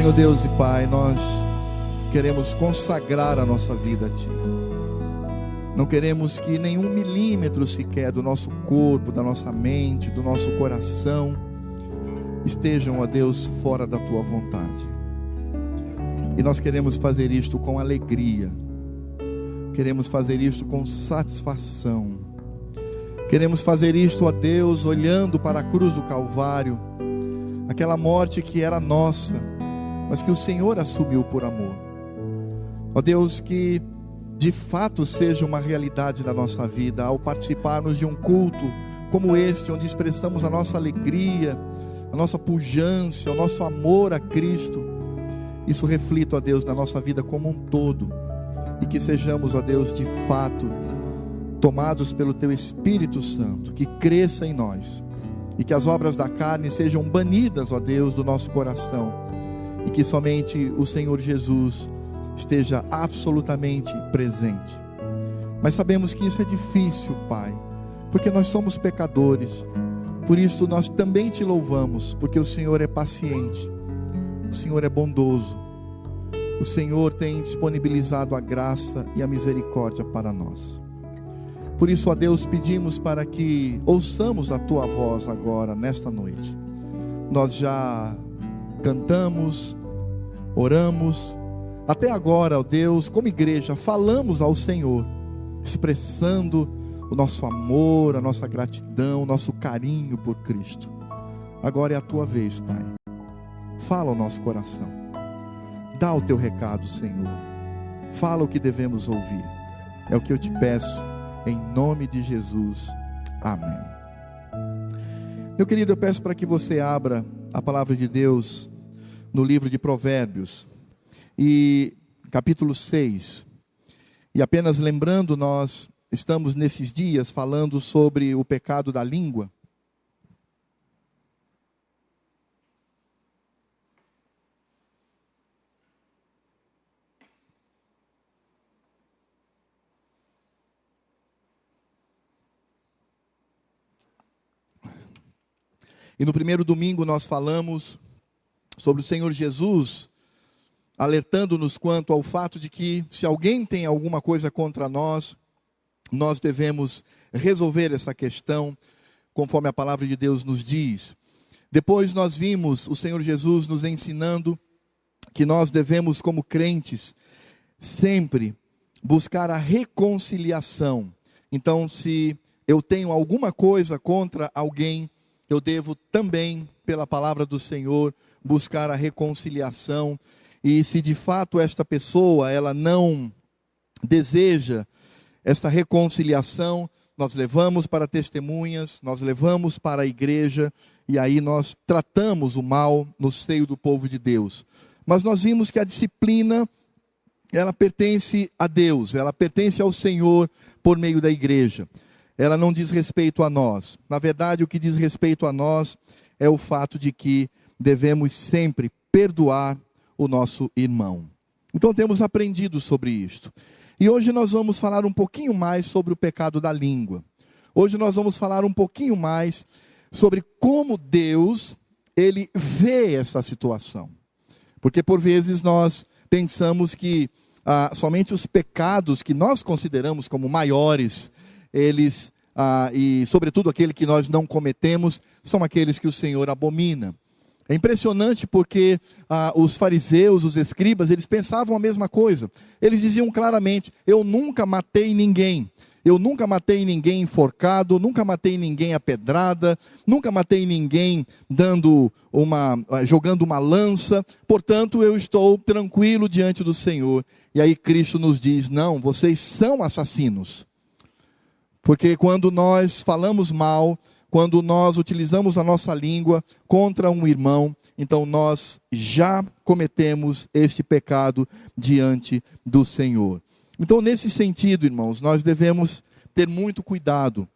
Senhor Deus e Pai, nós queremos consagrar a nossa vida a Ti. Não queremos que nenhum milímetro sequer do nosso corpo, da nossa mente, do nosso coração estejam, ó Deus, fora da Tua vontade. E nós queremos fazer isto com alegria, queremos fazer isto com satisfação, queremos fazer isto, ó Deus, olhando para a cruz do Calvário, aquela morte que era nossa, mas que o Senhor assumiu por amor. Ó Deus, que de fato seja uma realidade na nossa vida, ao participarmos de um culto como este, onde expressamos a nossa alegria, a nossa pujança, o nosso amor a Cristo. Isso reflita, ó Deus, na nossa vida como um todo, e que sejamos, ó Deus, de fato tomados pelo Teu Espírito Santo, que cresça em nós, e que as obras da carne sejam banidas, ó Deus, do nosso coração, e que somente o Senhor Jesus esteja absolutamente presente. Mas sabemos que isso é difícil, Pai, porque nós somos pecadores. Por isso nós também Te louvamos, porque o Senhor é paciente, o Senhor é bondoso, o Senhor tem disponibilizado a graça e a misericórdia para nós. Por isso, ó Deus, pedimos para que ouçamos a Tua voz agora, nesta noite. Nós já cantamos, oramos, até agora, ó Deus, como igreja, falamos ao Senhor, expressando o nosso amor, a nossa gratidão, o nosso carinho por Cristo. Agora é a Tua vez, Pai. Fala ao nosso coração. Dá o Teu recado, Senhor. Fala o que devemos ouvir. É o que eu Te peço, em nome de Jesus. Amém. Meu querido, eu peço para que você abra a palavra de Deus no livro de Provérbios, e capítulo 6. E apenas lembrando, nós estamos nesses dias falando sobre o pecado da língua. E no primeiro domingo nós falamos sobre o Senhor Jesus alertando-nos quanto ao fato de que se alguém tem alguma coisa contra nós, nós devemos resolver essa questão conforme a palavra de Deus nos diz. Depois nós vimos o Senhor Jesus nos ensinando que nós devemos, como crentes, sempre buscar a reconciliação. Então, se eu tenho alguma coisa contra alguém, eu devo também, pela palavra do Senhor, buscar a reconciliação. E se de fato esta pessoa, ela não deseja esta reconciliação, nós levamos para testemunhas, nós levamos para a igreja, e aí nós tratamos o mal no seio do povo de Deus. Mas nós vimos que a disciplina, ela pertence a Deus, ela pertence ao Senhor por meio da igreja. Ela não diz respeito a nós. Na verdade, o que diz respeito a nós é o fato de que devemos sempre perdoar o nosso irmão. Então temos aprendido sobre isto. E hoje nós vamos falar um pouquinho mais sobre o pecado da língua. Hoje nós vamos falar um pouquinho mais sobre como Deus, Ele vê essa situação. Porque por vezes nós pensamos que somente os pecados que nós consideramos como maiores, eles, e sobretudo aquele que nós não cometemos, são aqueles que o Senhor abomina. É impressionante porque os fariseus, os escribas, eles pensavam a mesma coisa. Eles diziam claramente: eu nunca matei ninguém. Eu nunca matei ninguém enforcado, nunca matei ninguém a pedrada, nunca matei ninguém jogando uma lança. Portanto, eu estou tranquilo diante do Senhor. E aí Cristo nos diz: não, vocês são assassinos. Porque quando nós falamos mal, quando nós utilizamos a nossa língua contra um irmão, então nós já cometemos este pecado diante do Senhor. Então, nesse sentido, irmãos, nós devemos ter muito cuidado,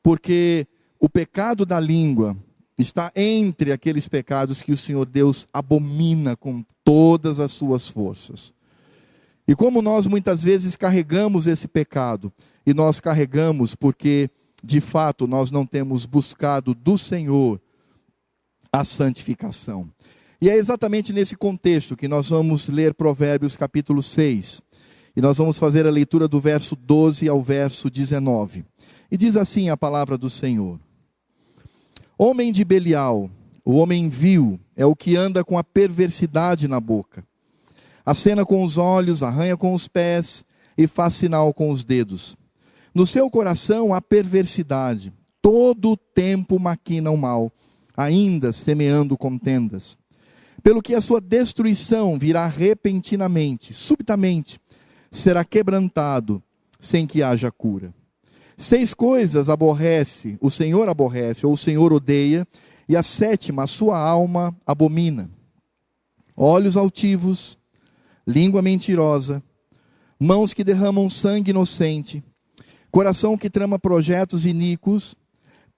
porque o pecado da língua está entre aqueles pecados que o Senhor Deus abomina com todas as suas forças. E como nós muitas vezes carregamos esse pecado, e nós carregamos porque de fato nós não temos buscado do Senhor a santificação. E é exatamente nesse contexto que nós vamos ler Provérbios capítulo 6. E nós vamos fazer a leitura do verso 12 ao verso 19. E diz assim a palavra do Senhor: Homem de Belial, o homem vil, é o que anda com a perversidade na boca. Acena com os olhos, arranha com os pés e faz sinal com os dedos. No seu coração há perversidade, todo o tempo maquina o mal, ainda semeando contendas. Pelo que a sua destruição virá repentinamente, subitamente, será quebrantado, sem que haja cura. 6 coisas o Senhor aborrece, ou o Senhor odeia, e a 7ª a sua alma abomina: olhos altivos, língua mentirosa, mãos que derramam sangue inocente, coração que trama projetos iníquos,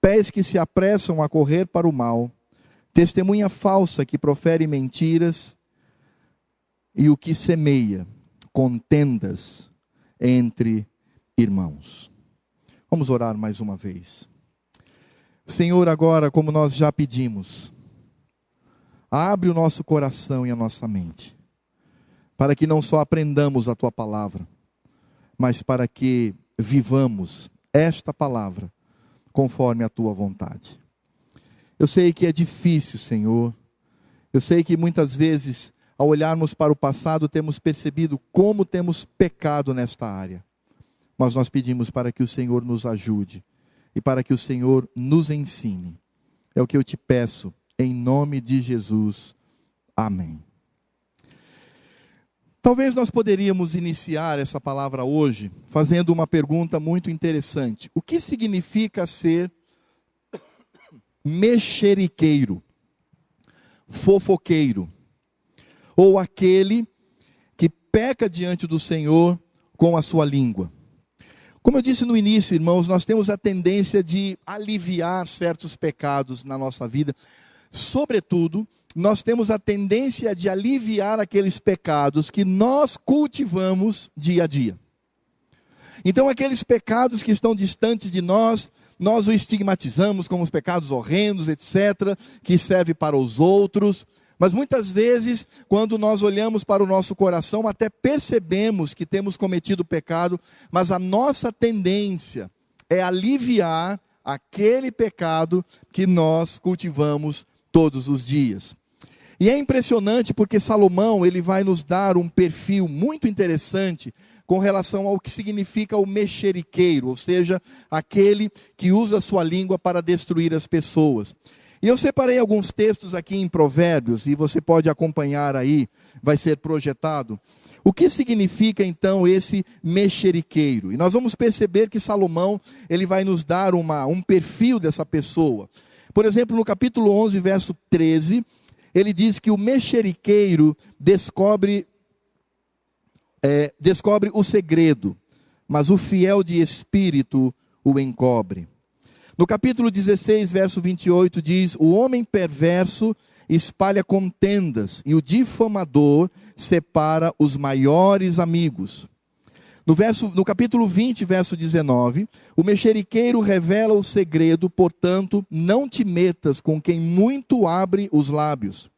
pés que se apressam a correr para o mal, testemunha falsa que profere mentiras, e o que semeia contendas entre irmãos. Vamos orar mais uma vez. Senhor, agora, como nós já pedimos, abre o nosso coração e a nossa mente, para que não só aprendamos a Tua palavra, mas para que vivamos esta palavra conforme a Tua vontade. Eu sei que é difícil, Senhor. Eu sei que muitas vezes, ao olharmos para o passado, temos percebido como temos pecado nesta área. Mas nós pedimos para que o Senhor nos ajude e para que o Senhor nos ensine. É o que eu te peço, em nome de Jesus. Amém. Talvez nós poderíamos iniciar essa palavra hoje fazendo uma pergunta muito interessante. O que significa ser mexeriqueiro, fofoqueiro, ou aquele que peca diante do Senhor com a sua língua? Como eu disse no início, irmãos, nós temos a tendência de aliviar certos pecados na nossa vida. Sobretudo, nós temos a tendência de aliviar aqueles pecados que nós cultivamos dia a dia. Então, aqueles pecados que estão distantes de nós os estigmatizamos como os pecados horrendos, etc., que servem para os outros. Mas muitas vezes, quando nós olhamos para o nosso coração, até percebemos que temos cometido pecado, mas a nossa tendência é aliviar aquele pecado que nós cultivamos todos os dias. E é impressionante porque Salomão, ele vai nos dar um perfil muito interessante com relação ao que significa o mexeriqueiro, ou seja, aquele que usa a sua língua para destruir as pessoas. E eu separei alguns textos aqui em Provérbios, e você pode acompanhar aí, vai ser projetado. O que significa então esse mexeriqueiro? E nós vamos perceber que Salomão, ele vai nos dar um perfil dessa pessoa. Por exemplo, no capítulo 11, verso 13, ele diz que o mexeriqueiro descobre o segredo, mas o fiel de espírito o encobre. No capítulo 16, verso 28, diz: o homem perverso espalha contendas, e o difamador separa os maiores amigos. No capítulo 20, verso 19, o mexeriqueiro revela o segredo, portanto, não te metas com quem muito abre os lábios.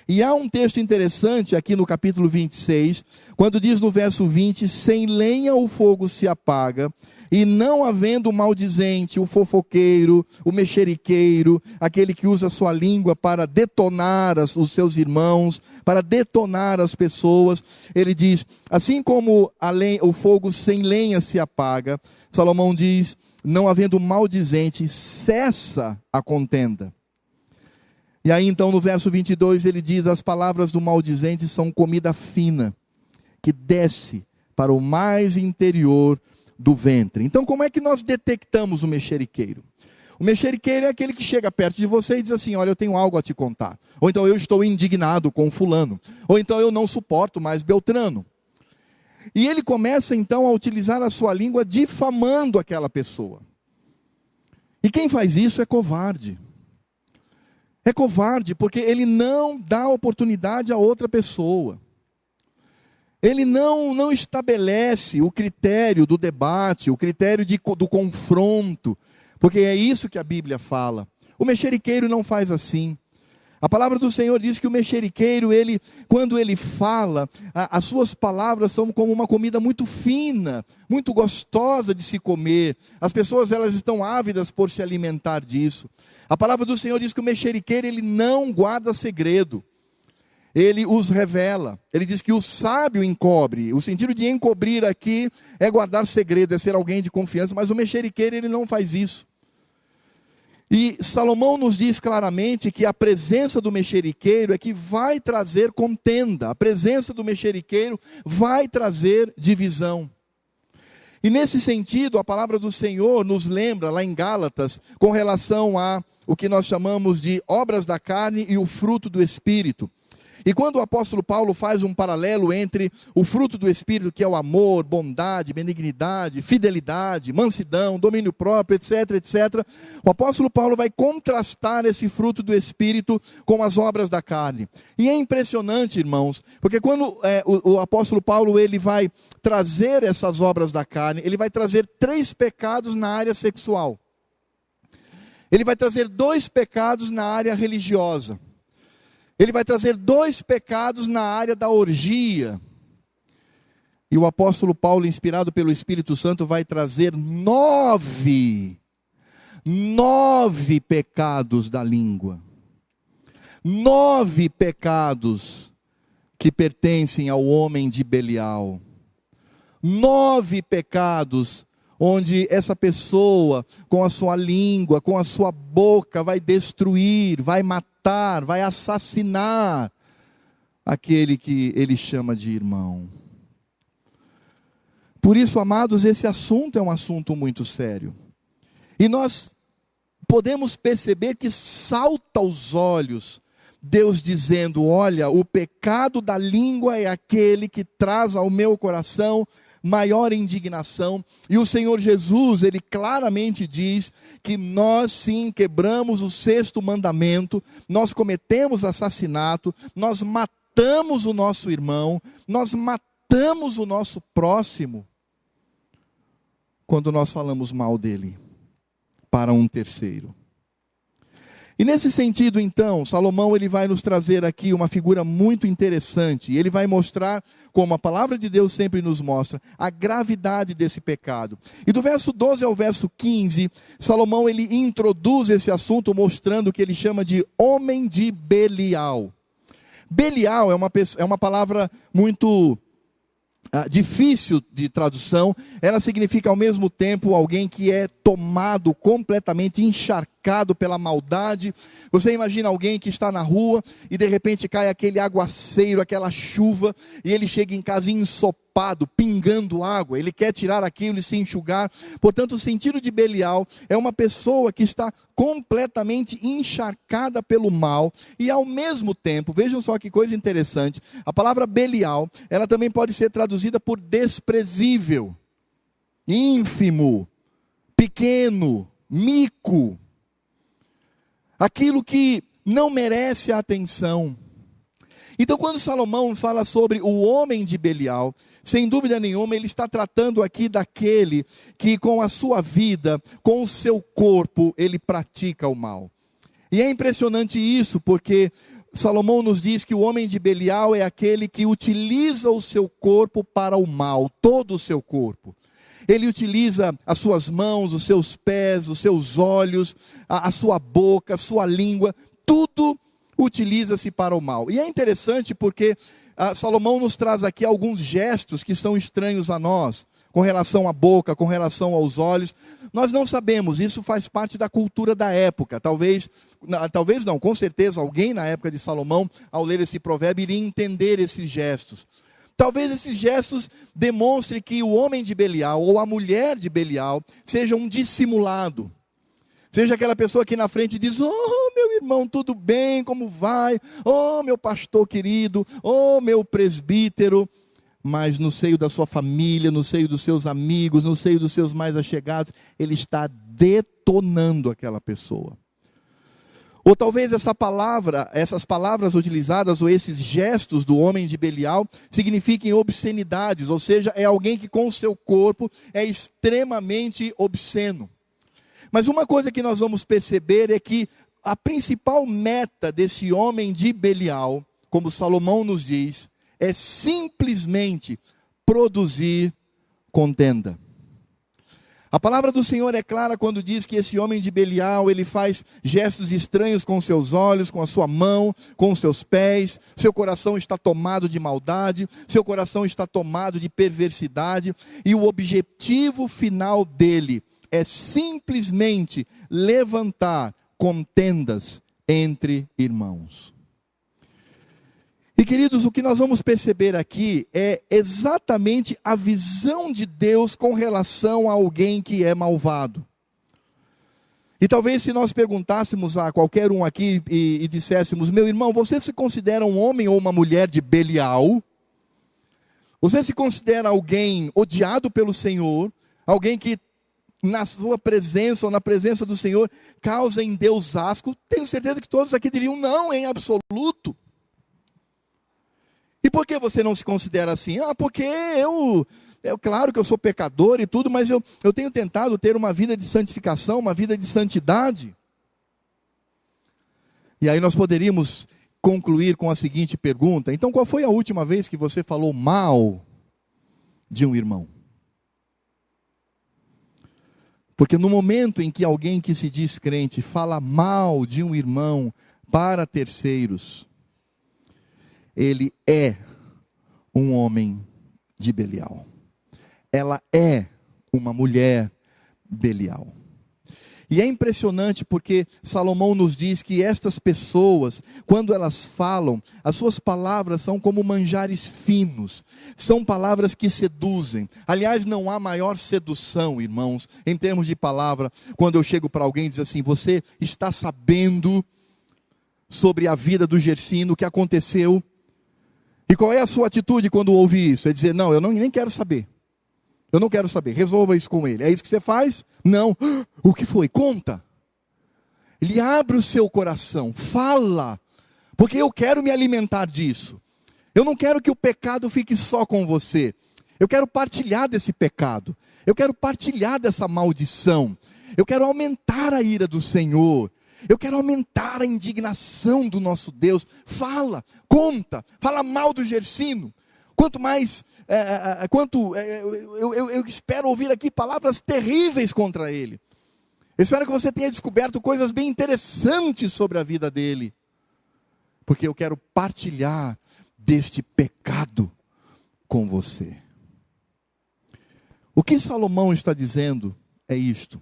E há um texto interessante aqui no capítulo 26, quando diz no verso 20, sem lenha o fogo se apaga, e não havendo o maldizente, o fofoqueiro, o mexeriqueiro, aquele que usa a sua língua para detonar os seus irmãos, para detonar as pessoas, ele diz, assim como o fogo sem lenha se apaga, Salomão diz, não havendo maldizente, cessa a contenda. E aí então no verso 22 ele diz, as palavras do maldizente são comida fina, que desce para o mais interior do ventre. Então como é que nós detectamos o mexeriqueiro? O mexeriqueiro é aquele que chega perto de você e diz assim, olha, eu tenho algo a te contar. Ou então eu estou indignado com fulano. Ou então eu não suporto mais Beltrano. E ele começa então a utilizar a sua língua difamando aquela pessoa. E quem faz isso é covarde. É covarde porque ele não dá oportunidade a outra pessoa. Ele não estabelece o critério do debate, o critério do confronto, porque é isso que a Bíblia fala. O mexeriqueiro não faz assim. A palavra do Senhor diz que o mexeriqueiro, quando ele fala, as suas palavras são como uma comida muito fina, muito gostosa de se comer. As pessoas, elas estão ávidas por se alimentar disso. A palavra do Senhor diz que o mexeriqueiro, ele não guarda segredo. Ele os revela. Ele diz que o sábio encobre. O sentido de encobrir aqui é guardar segredo, é ser alguém de confiança. Mas o mexeriqueiro, ele não faz isso. E Salomão nos diz claramente que a presença do mexeriqueiro é que vai trazer contenda. A presença do mexeriqueiro vai trazer divisão. E nesse sentido, a palavra do Senhor nos lembra lá em Gálatas, com relação a o que nós chamamos de obras da carne e o fruto do Espírito. E quando o apóstolo Paulo faz um paralelo entre o fruto do Espírito, que é o amor, bondade, benignidade, fidelidade, mansidão, domínio próprio, etc, etc, o apóstolo Paulo vai contrastar esse fruto do Espírito com as obras da carne. E é impressionante, irmãos, porque quando o apóstolo Paulo ele vai trazer essas obras da carne, ele vai trazer 3 pecados na área sexual. Ele vai trazer 2 pecados na área religiosa. Ele vai trazer 2 pecados na área da orgia. E o apóstolo Paulo, inspirado pelo Espírito Santo, vai trazer 9 pecados da língua. 9 pecados que pertencem ao homem de Belial. 9 pecados onde essa pessoa, com a sua língua, com a sua boca, vai destruir, vai matar, vai assassinar aquele que ele chama de irmão. Por isso, amados, esse assunto é um assunto muito sério. E nós podemos perceber que salta aos olhos Deus dizendo: olha, o pecado da língua é aquele que traz ao meu coração maior indignação. E o Senhor Jesus, ele claramente diz que nós sim quebramos o 6º mandamento, nós cometemos assassinato, nós matamos o nosso irmão, nós matamos o nosso próximo, quando nós falamos mal dele para um terceiro. E nesse sentido, então, Salomão ele vai nos trazer aqui uma figura muito interessante. Ele vai mostrar, como a palavra de Deus sempre nos mostra, a gravidade desse pecado. E do verso 12 ao verso 15, Salomão ele introduz esse assunto mostrando o que ele chama de homem de Belial. Belial é uma palavra muito difícil de tradução. Ela significa ao mesmo tempo alguém que é tomado completamente, encharcado pela maldade. Você imagina alguém que está na rua e de repente cai aquele aguaceiro, aquela chuva, e ele chega em casa ensopado, pingando água. Ele quer tirar aquilo e se enxugar. Portanto, o sentido de Belial é uma pessoa que está completamente encharcada pelo mal, e ao mesmo tempo, vejam só que coisa interessante, a palavra Belial, ela também pode ser traduzida por desprezível, ínfimo, pequeno, mico, aquilo que não merece a atenção. Então, quando Salomão fala sobre o homem de Belial, sem dúvida nenhuma, ele está tratando aqui daquele que com a sua vida, com o seu corpo, ele pratica o mal. E é impressionante isso, porque Salomão nos diz que o homem de Belial é aquele que utiliza o seu corpo para o mal, todo o seu corpo. Ele utiliza as suas mãos, os seus pés, os seus olhos, a sua boca, a sua língua, tudo utiliza-se para o mal. E é interessante porque Salomão nos traz aqui alguns gestos que são estranhos a nós, com relação à boca, com relação aos olhos. Nós não sabemos, isso faz parte da cultura da época. Talvez não, com certeza alguém na época de Salomão, ao ler esse provérbio, iria entender esses gestos. Talvez esses gestos demonstrem que o homem de Belial, ou a mulher de Belial, seja um dissimulado. Seja aquela pessoa que na frente diz: oh, meu irmão, tudo bem, como vai? Oh, meu pastor querido, oh, meu presbítero. Mas no seio da sua família, no seio dos seus amigos, no seio dos seus mais achegados, ele está detonando aquela pessoa. Ou talvez essas palavras utilizadas, ou esses gestos do homem de Belial, signifiquem obscenidades, ou seja, é alguém que com o seu corpo é extremamente obsceno. Mas uma coisa que nós vamos perceber é que a principal meta desse homem de Belial, como Salomão nos diz, é simplesmente produzir contenda. A palavra do Senhor é clara quando diz que esse homem de Belial, ele faz gestos estranhos com seus olhos, com a sua mão, com os seus pés. Seu coração está tomado de maldade, seu coração está tomado de perversidade, e o objetivo final dele é simplesmente levantar contendas entre irmãos. E queridos, o que nós vamos perceber aqui é exatamente a visão de Deus com relação a alguém que é malvado. E talvez se nós perguntássemos a qualquer um aqui e disséssemos: meu irmão, você se considera um homem ou uma mulher de Belial? Você se considera alguém odiado pelo Senhor? Alguém que na sua presença ou na presença do Senhor causa em Deus asco? Tenho certeza que todos aqui diriam não, em absoluto. E por que você não se considera assim? Porque claro que eu sou pecador e tudo, mas eu tenho tentado ter uma vida de santificação, uma vida de santidade. E aí nós poderíamos concluir com a seguinte pergunta: então qual foi a última vez que você falou mal de um irmão? Porque no momento em que alguém que se diz crente fala mal de um irmão para terceiros, ele é um homem de Belial. Ela é uma mulher Belial. E é impressionante porque Salomão nos diz que estas pessoas, quando elas falam, as suas palavras são como manjares finos, são palavras que seduzem. Aliás, não há maior sedução, irmãos, em termos de palavra, quando eu chego para alguém e diz assim: você está sabendo sobre a vida do Gersino, o que aconteceu? E qual é a sua atitude quando ouve isso? É dizer: não, eu nem quero saber. Eu não quero saber, resolva isso com ele. É isso que você faz? Não. O que foi? Conta. Ele abre o seu coração, fala, porque eu quero me alimentar disso. Eu não quero que o pecado fique só com você. Eu quero partilhar desse pecado. Eu quero partilhar dessa maldição. Eu quero aumentar a ira do Senhor. Eu quero aumentar a indignação do nosso Deus. Fala, conta, fala mal do Gersino. Quanto mais, eu espero ouvir aqui palavras terríveis contra ele. Eu espero que você tenha descoberto coisas bem interessantes sobre a vida dele. Porque eu quero partilhar deste pecado com você. O que Salomão está dizendo é isto.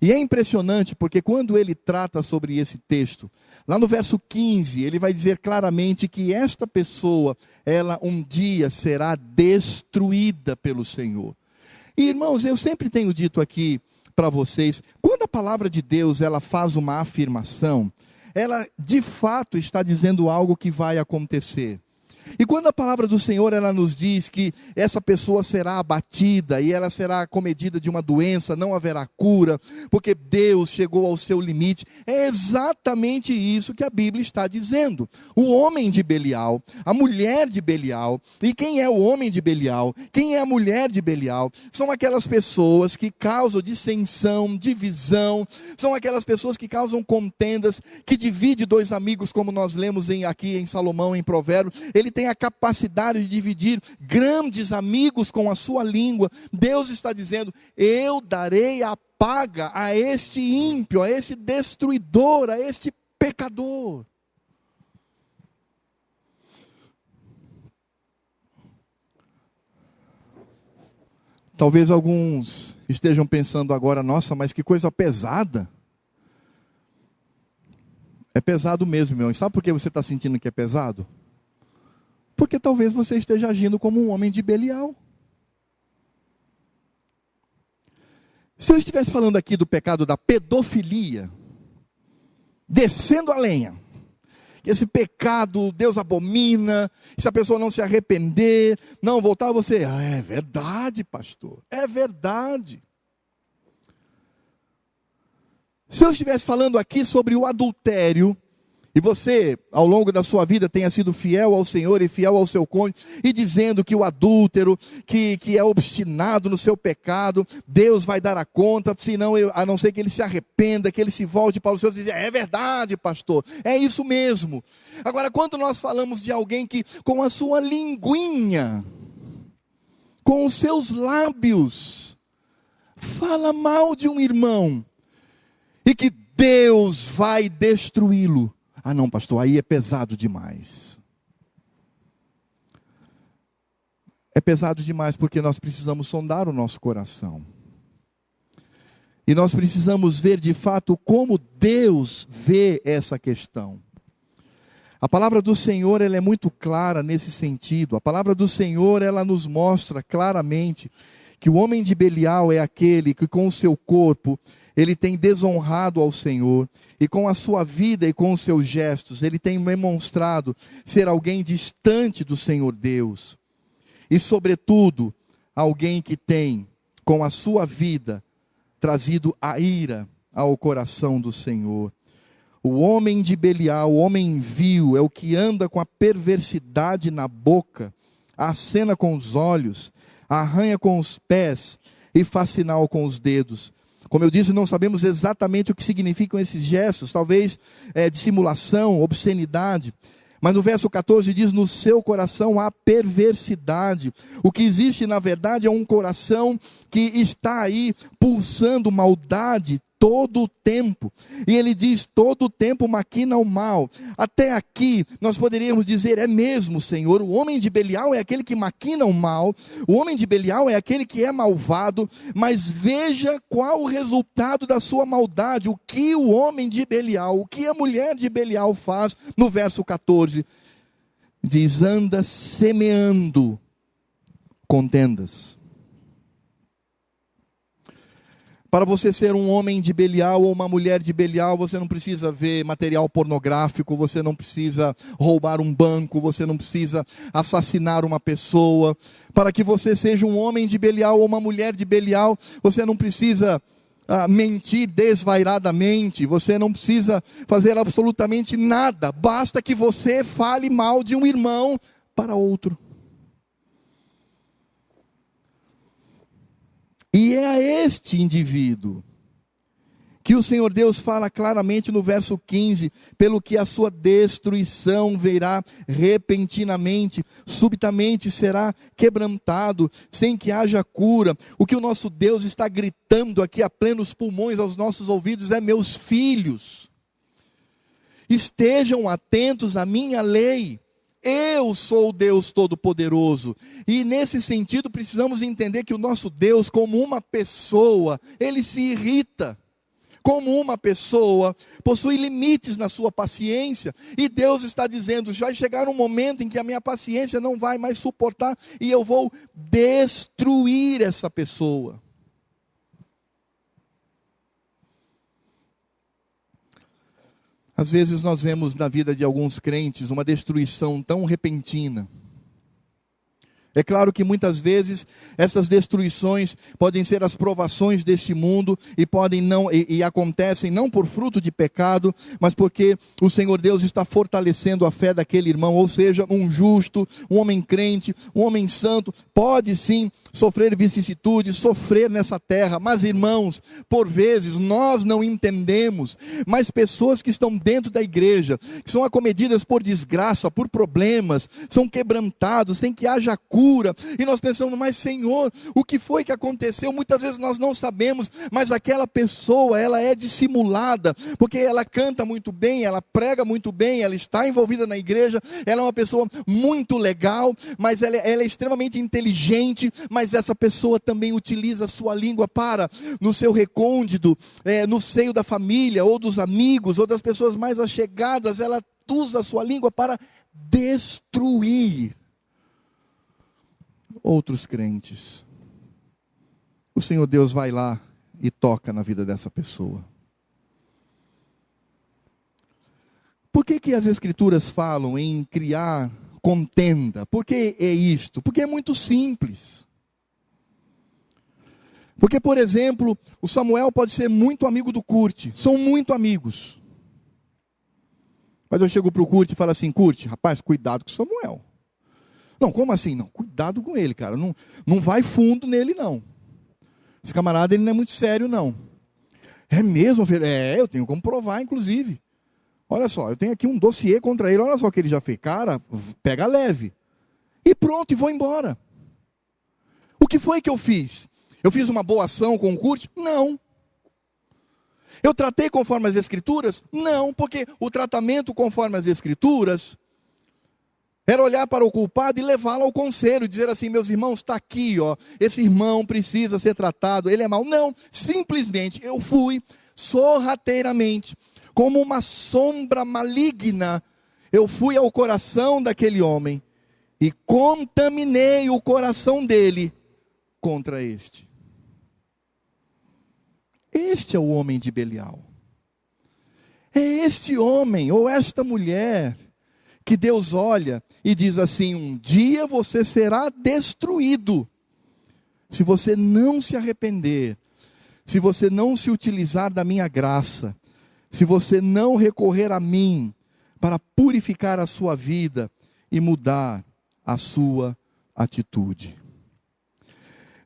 E é impressionante porque quando ele trata sobre esse texto, lá no verso 15, ele vai dizer claramente que esta pessoa, ela um dia será destruída pelo Senhor. E irmãos, eu sempre tenho dito aqui para vocês, quando a palavra de Deus ela faz uma afirmação, ela de fato está dizendo algo que vai acontecer. E quando a palavra do Senhor ela nos diz que essa pessoa será abatida e ela será acomedida de uma doença, não haverá cura, porque Deus chegou ao seu limite, é exatamente isso que a Bíblia está dizendo. O homem de Belial, a mulher de Belial, e quem é o homem de Belial? Quem é a mulher de Belial? São aquelas pessoas que causam dissensão, divisão, são aquelas pessoas que causam contendas, que divide dois amigos, como nós lemos aqui em Salomão, em Provérbios. Ele tem a capacidade de dividir grandes amigos com a sua língua. Deus está dizendo: eu darei a paga a este ímpio, a este destruidor, a este pecador. Talvez alguns estejam pensando agora: nossa, mas que coisa pesada. É pesado mesmo, meu. E sabe por que você está sentindo que é pesado? Porque talvez você esteja agindo como um homem de Belial. Se eu estivesse falando aqui do pecado da pedofilia, descendo a lenha, que esse pecado Deus abomina, se a pessoa não se arrepender, não voltar, você: é verdade, pastor, é verdade. Se eu estivesse falando aqui sobre o adultério, e você, ao longo da sua vida, tenha sido fiel ao Senhor e fiel ao seu cônjuge, e dizendo que o adúltero, que é obstinado no seu pecado, Deus vai dar a conta, senão, a não ser que ele se arrependa, que ele se volte para o Senhor e dizer, é verdade, pastor, é isso mesmo. Agora, quando nós falamos de alguém que com a sua linguinha, com os seus lábios, fala mal de um irmão, e que Deus vai destruí-lo, ah não, pastor, aí é pesado demais. É pesado demais porque nós precisamos sondar o nosso coração. E nós precisamos ver de fato como Deus vê essa questão. A palavra do Senhor, ela é muito clara nesse sentido. A palavra do Senhor, ela nos mostra claramente que o homem de Belial é aquele que com o seu corpo ele tem desonrado ao Senhor, e com a sua vida e com os seus gestos, ele tem demonstrado ser alguém distante do Senhor Deus, e sobretudo, alguém que tem, com a sua vida, trazido a ira ao coração do Senhor. O homem de Belial, o homem vil, é o que anda com a perversidade na boca, acena com os olhos, arranha com os pés e faz sinal com os dedos. Como eu disse, não sabemos exatamente o que significam esses gestos, talvez dissimulação, obscenidade. Mas no verso 14 diz, no seu coração há perversidade. O que existe na verdade é um coração que está aí pulsando maldade todo o tempo. E ele diz, todo o tempo maquina o mal. Até aqui nós poderíamos dizer, é mesmo, Senhor, o homem de Belial é aquele que maquina o mal, o homem de Belial é aquele que é malvado, mas veja qual o resultado da sua maldade, o que o homem de Belial, o que a mulher de Belial faz, no verso 14, diz, anda semeando contendas. Para você ser um homem de Belial ou uma mulher de Belial, você não precisa ver material pornográfico, você não precisa roubar um banco, você não precisa assassinar uma pessoa. Para que você seja um homem de Belial ou uma mulher de Belial, você não precisa mentir desvairadamente, você não precisa fazer absolutamente nada, basta que você fale mal de um irmão para outro. E é a este indivíduo que o Senhor Deus fala claramente no verso 15, pelo que a sua destruição virá repentinamente, subitamente será quebrantado, sem que haja cura. O que o nosso Deus está gritando aqui a plenos pulmões aos nossos ouvidos é, meus filhos, estejam atentos à minha lei. Eu sou o Deus Todo-Poderoso, e nesse sentido precisamos entender que o nosso Deus, como uma pessoa, ele se irrita, como uma pessoa, possui limites na sua paciência, e Deus está dizendo, vai chegar um momento em que a minha paciência não vai mais suportar, e eu vou destruir essa pessoa. Às vezes nós vemos na vida de alguns crentes uma destruição tão repentina. É claro que muitas vezes essas destruições podem ser as provações deste mundo e acontecem não por fruto de pecado, mas porque o Senhor Deus está fortalecendo a fé daquele irmão, ou seja, um justo, um homem crente, um homem santo, pode sim sofrer vicissitudes, sofrer nessa terra, mas irmãos, por vezes nós não entendemos, mas pessoas que estão dentro da igreja, que são acometidas por desgraça, por problemas, são quebrantados, sem que haja cura, e nós pensamos, mas Senhor, o que foi que aconteceu? Muitas vezes nós não sabemos, mas aquela pessoa, ela é dissimulada, porque ela canta muito bem, ela prega muito bem, ela está envolvida na igreja, ela é uma pessoa muito legal, mas ela é extremamente inteligente, mas essa pessoa também utiliza a sua língua para, no seu recôndito, no seio da família, ou dos amigos, ou das pessoas mais allegadas, ela usa a sua língua para destruir outros crentes. O Senhor Deus vai lá e toca na vida dessa pessoa. Por que as Escrituras falam em criar contenda? Por que é isto? Porque é muito simples. Porque, por exemplo, o Samuel pode ser muito amigo do Kurt, são muito amigos. Mas eu chego para o Kurt e falo assim: Kurt, rapaz, cuidado com Samuel. Não, como assim? Não, cuidado com ele, cara. Não vai fundo nele, não. Esse camarada, ele não é muito sério, não. É mesmo? Eu tenho como provar, inclusive. Olha só, eu tenho aqui um dossiê contra ele. Olha só o que ele já fez. Cara, pega leve. E pronto, e vou embora. O que foi que eu fiz? Eu fiz uma boa ação com o Kurt? Não. Eu tratei conforme as Escrituras? Não, porque o tratamento conforme as Escrituras era olhar para o culpado e levá-lo ao conselho, dizer assim: meus irmãos, está aqui, ó, esse irmão precisa ser tratado, ele é mau. Não, simplesmente eu fui sorrateiramente, como uma sombra maligna, eu fui ao coração daquele homem e contaminei o coração dele contra este. Este é o homem de Belial. É este homem ou esta mulher que Deus olha e diz assim: um dia você será destruído, se você não se arrepender, se você não se utilizar da minha graça, se você não recorrer a mim para purificar a sua vida e mudar a sua atitude.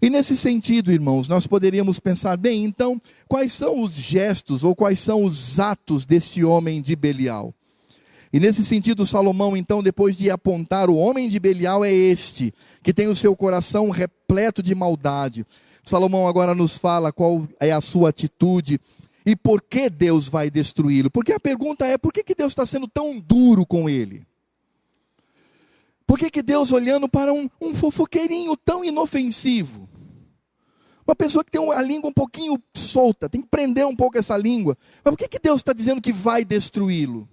E nesse sentido, irmãos, nós poderíamos pensar: bem, então, quais são os gestos ou quais são os atos desse homem de Belial? E nesse sentido, Salomão, então, depois de apontar o homem de Belial é este, que tem o seu coração repleto de maldade. Salomão agora nos fala qual é a sua atitude e por que Deus vai destruí-lo. Porque a pergunta é: por que Deus está sendo tão duro com ele? Por que Deus, olhando para um fofoqueirinho tão inofensivo, uma pessoa que tem a língua um pouquinho solta, tem que prender um pouco essa língua, mas por que Deus está dizendo que vai destruí-lo?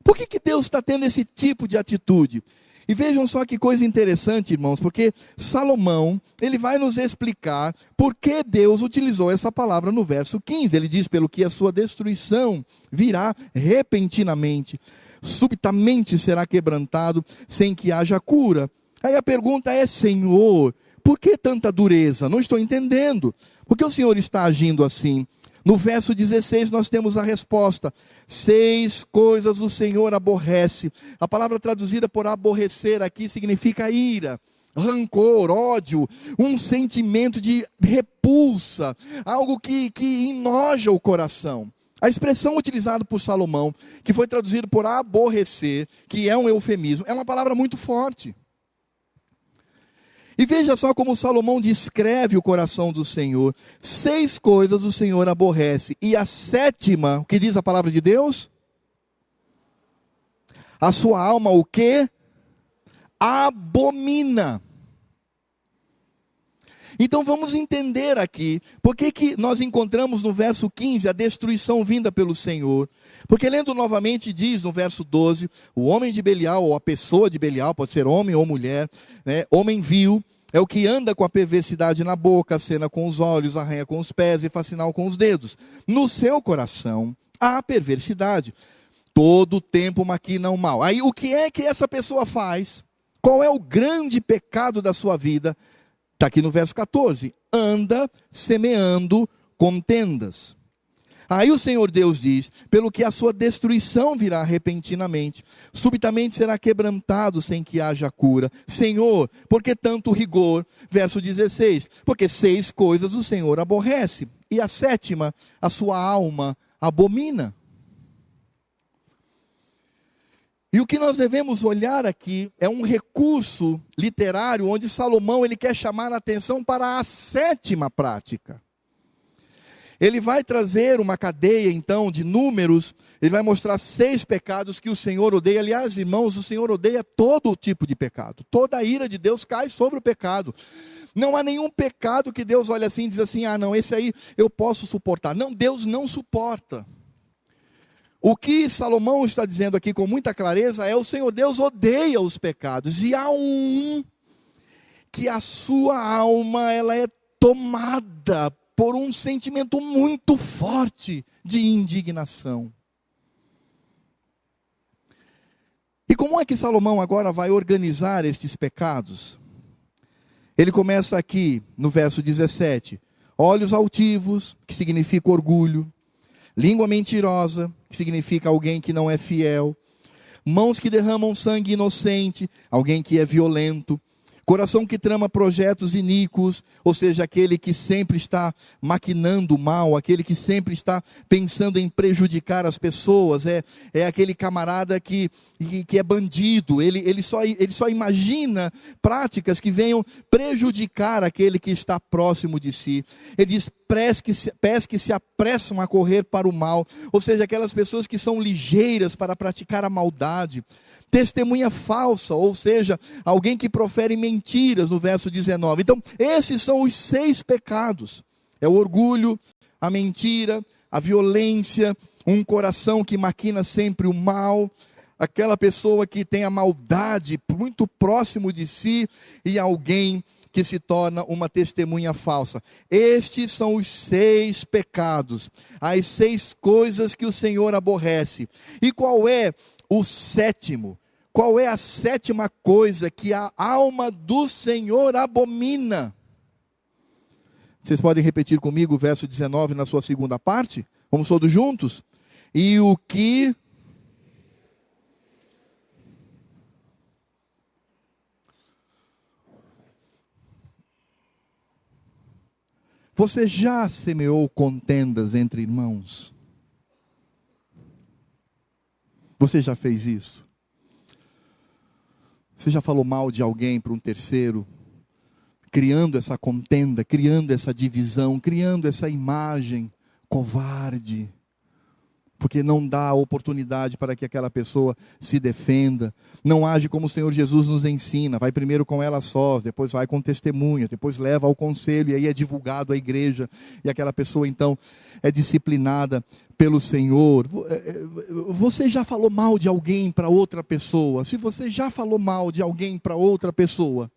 Por que Deus está tendo esse tipo de atitude? E vejam só que coisa interessante, irmãos, porque Salomão, ele vai nos explicar por que Deus utilizou essa palavra no verso 15. Ele diz: pelo que a sua destruição virá repentinamente, subitamente será quebrantado, sem que haja cura. Aí a pergunta é: Senhor, por que tanta dureza? Não estou entendendo. Por que o Senhor está agindo assim? No verso 16 nós temos a resposta: 6 coisas o Senhor aborrece. A palavra traduzida por aborrecer aqui significa ira, rancor, ódio, um sentimento de repulsa, algo que enoja o coração. A expressão utilizada por Salomão, que foi traduzida por aborrecer, que é um eufemismo, é uma palavra muito forte. E veja só como Salomão descreve o coração do Senhor. 6 coisas o Senhor aborrece. E a 7ª, o que diz a palavra de Deus? A sua alma o quê? Abomina. Então vamos entender aqui, por que nós encontramos no verso 15 a destruição vinda pelo Senhor. Porque lendo novamente diz no verso 12, o homem de Belial, ou a pessoa de Belial, pode ser homem ou mulher, né? Homem vil, é o que anda com a perversidade na boca, acena com os olhos, arranha com os pés e faz sinal com os dedos. No seu coração há perversidade, todo o tempo maquina o mal. Aí o que é que essa pessoa faz? Qual é o grande pecado da sua vida? Está aqui no verso 14: anda semeando contendas. Aí o Senhor Deus diz: pelo que a sua destruição virá repentinamente, subitamente será quebrantado sem que haja cura. Senhor, por que tanto rigor? Verso 16: porque 6 coisas o Senhor aborrece, e a 7ª, a sua alma abomina. E o que nós devemos olhar aqui é um recurso literário onde Salomão ele quer chamar a atenção para a 7ª prática. Ele vai trazer uma cadeia então de números, ele vai mostrar 6 pecados que o Senhor odeia. Aliás, irmãos, o Senhor odeia todo tipo de pecado. Toda a ira de Deus cai sobre o pecado. Não há nenhum pecado que Deus olha assim e diz assim: ah não, esse aí eu posso suportar. Não, Deus não suporta. O que Salomão está dizendo aqui com muita clareza é: o Senhor Deus odeia os pecados. E há um que a sua alma ela é tomada por um sentimento muito forte de indignação. E como é que Salomão agora vai organizar estes pecados? Ele começa aqui no verso 17: olhos altivos, que significa orgulho, língua mentirosa, que significa alguém que não é fiel, mãos que derramam sangue inocente, alguém que é violento, coração que trama projetos iníquos, ou seja, aquele que sempre está maquinando o mal, aquele que sempre está pensando em prejudicar as pessoas, é aquele camarada que é bandido, ele só imagina práticas que venham prejudicar aquele que está próximo de si. Ele diz, pés que se apressam a correr para o mal, ou seja, aquelas pessoas que são ligeiras para praticar a maldade. Testemunha falsa, ou seja, alguém que profere mentiras, no verso 19. Então, esses são os 6 pecados. É o orgulho, a mentira, a violência, um coração que maquina sempre o mal, aquela pessoa que tem a maldade muito próximo de si e alguém que se torna uma testemunha falsa. Estes são os 6 pecados, as 6 coisas que o Senhor aborrece. E qual é o 7º? Qual é a 7ª coisa que a alma do Senhor abomina? Vocês podem repetir comigo o verso 19 na sua segunda parte? Vamos todos juntos? E o que... Você já semeou contendas entre irmãos? Você já fez isso? Você já falou mal de alguém para um terceiro, criando essa contenda, criando essa divisão, criando essa imagem covarde, porque não dá oportunidade para que aquela pessoa se defenda, não age como o Senhor Jesus nos ensina, vai primeiro com ela sós, depois vai com testemunha, depois leva ao conselho, e aí é divulgado à igreja, e aquela pessoa então é disciplinada pelo Senhor. Você já falou mal de alguém para outra pessoa? Se você já falou mal de alguém para outra pessoa,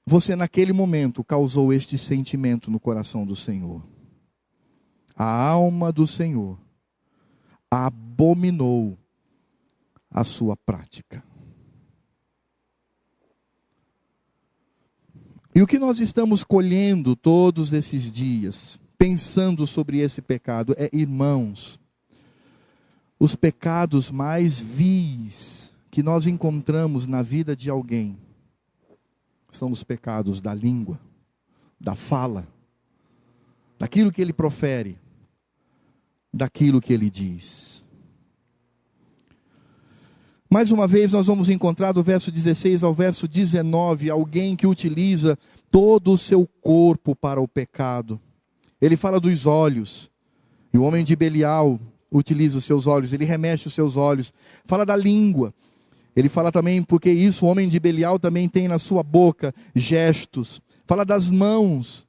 você naquele momento causou este sentimento no coração do Senhor. A alma do Senhor abominou a sua prática. E o que nós estamos colhendo todos esses dias, pensando sobre esse pecado, irmãos, os pecados mais vis que nós encontramos na vida de alguém, são os pecados da língua, da fala, daquilo que ele profere, daquilo que ele diz. Mais uma vez nós vamos encontrar do verso 16 ao verso 19, alguém que utiliza todo o seu corpo para o pecado. Ele fala dos olhos, e o homem de Belial utiliza os seus olhos, ele remexe os seus olhos. Fala da língua, ele fala também, porque isso o homem de Belial também tem na sua boca gestos. Fala das mãos,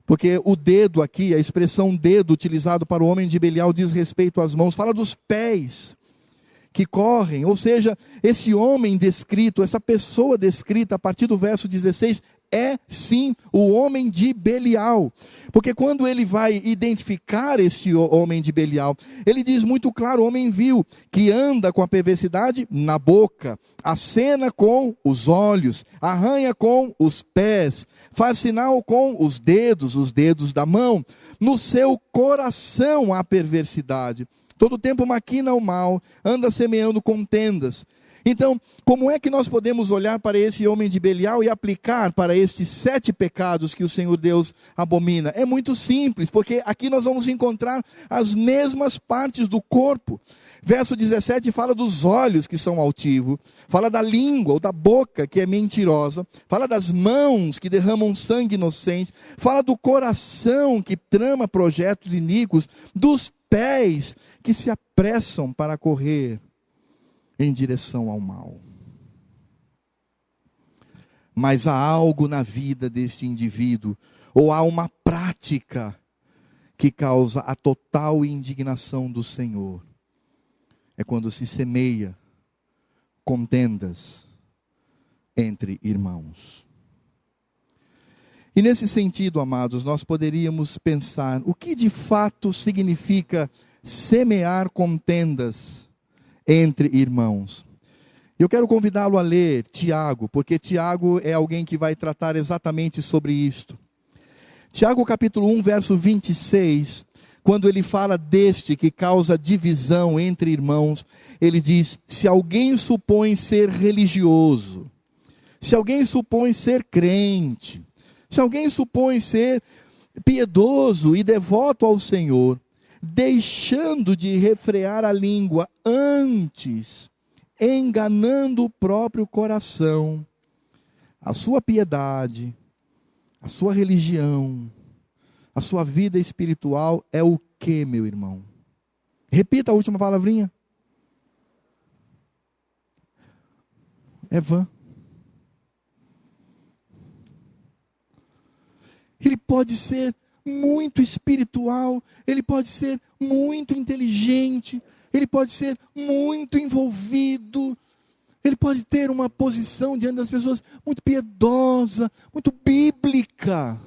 porque o dedo aqui, a expressão dedo utilizado para o homem de Belial diz respeito às mãos. Fala dos pés que correm, ou seja, esse homem descrito, essa pessoa descrita a partir do verso 16, é sim o homem de Belial. Porque quando ele vai identificar esse homem de Belial, ele diz muito claro, o homem vil, que anda com a perversidade na boca, acena com os olhos, arranha com os pés, faz sinal com os dedos da mão, no seu coração há perversidade. Todo tempo maquina o mal, anda semeando contendas. Então, como é que nós podemos olhar para esse homem de Belial e aplicar para estes 7 pecados que o Senhor Deus abomina? É muito simples, porque aqui nós vamos encontrar as mesmas partes do corpo. Verso 17 fala dos olhos que são altivos, fala da língua ou da boca que é mentirosa, fala das mãos que derramam sangue inocente, fala do coração que trama projetos iníquos, dos pés que se apressam para correr em direção ao mal. Mas há algo na vida desse indivíduo, ou há uma prática que causa a total indignação do Senhor. É quando se semeia contendas entre irmãos. E nesse sentido, amados, nós poderíamos pensar, o que de fato significa semear contendas entre irmãos? Eu quero convidá-lo a ler Tiago, porque Tiago é alguém que vai tratar exatamente sobre isto. Tiago capítulo 1, verso 26, quando ele fala deste que causa divisão entre irmãos, ele diz: se alguém supõe ser religioso, se alguém supõe ser crente, se alguém supõe ser piedoso e devoto ao Senhor, deixando de refrear a língua, antes enganando o próprio coração, a sua piedade, a sua religião, a sua vida espiritual é o que, meu irmão? Repita a última palavrinha. É vã. Ele pode ser muito espiritual, ele pode ser muito inteligente, ele pode ser muito envolvido, ele pode ter uma posição diante das pessoas muito piedosa, muito bíblica.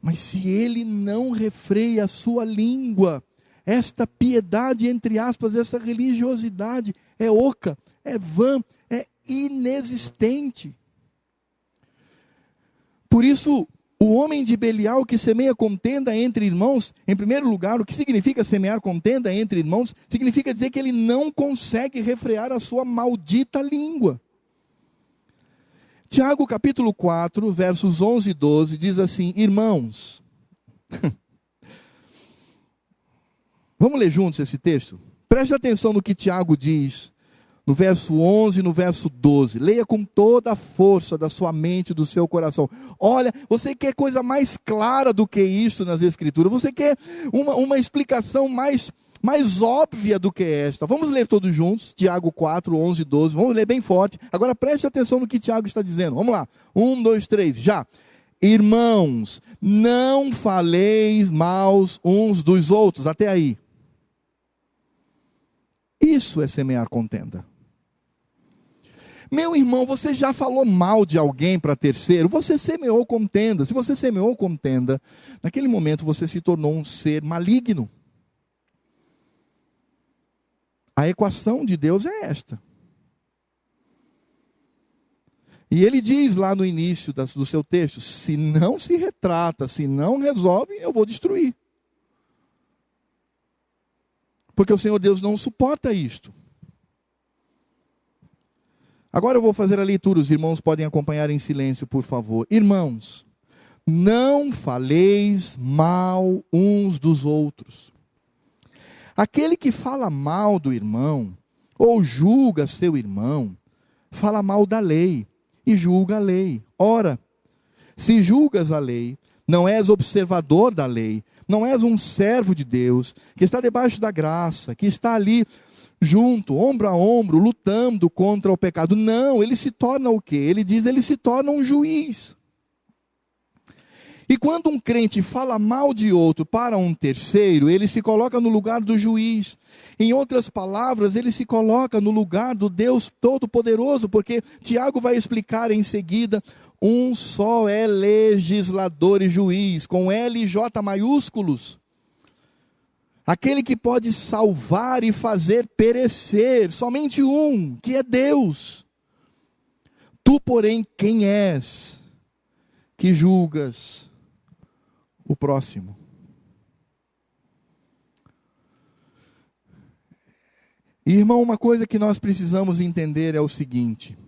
Mas se ele não refreia a sua língua, esta piedade, entre aspas, essa religiosidade é oca, é vã, é inexistente. Por isso, o homem de Belial que semeia contenda entre irmãos, em primeiro lugar, o que significa semear contenda entre irmãos? Significa dizer que ele não consegue refrear a sua maldita língua. Tiago capítulo 4, versos 11 e 12, diz assim: irmãos, vamos ler juntos esse texto? Preste atenção no que Tiago diz, no verso 11 e no verso 12, leia com toda a força da sua mente e do seu coração. Olha, você quer coisa mais clara do que isso nas Escrituras, você quer uma explicação mais óbvia do que esta. Vamos ler todos juntos, Tiago 4, 11 e 12, vamos ler bem forte. Agora preste atenção no que Tiago está dizendo, vamos lá, 1, 2, 3, já. Irmãos, não faleis maus uns dos outros, até aí. Isso é semear contenda. Meu irmão, você já falou mal de alguém para terceiro, você semeou contenda. Se você semeou contenda, naquele momento você se tornou um ser maligno. A equação de Deus é esta. E ele diz lá no início do seu texto: se não se retrata, se não resolve, eu vou destruir. Porque o Senhor Deus não suporta isto. Agora eu vou fazer a leitura, os irmãos podem acompanhar em silêncio, por favor. Irmãos, não faleis mal uns dos outros. Aquele que fala mal do irmão, ou julga seu irmão, fala mal da lei, e julga a lei. Ora, se julgas a lei, não és observador da lei, não és um servo de Deus, que está debaixo da graça, que está ali junto, ombro a ombro, lutando contra o pecado. Não, ele se torna o quê? Ele diz, ele se torna um juiz. E quando um crente fala mal de outro para um terceiro, ele se coloca no lugar do juiz. Em outras palavras, ele se coloca no lugar do Deus Todo-Poderoso, porque Tiago vai explicar em seguida: um só é legislador e juiz, com L e J maiúsculos. Aquele que pode salvar e fazer perecer, somente um, que é Deus. Tu, porém, quem és que julgas o próximo? Irmão, uma coisa que nós precisamos entender é o seguinte: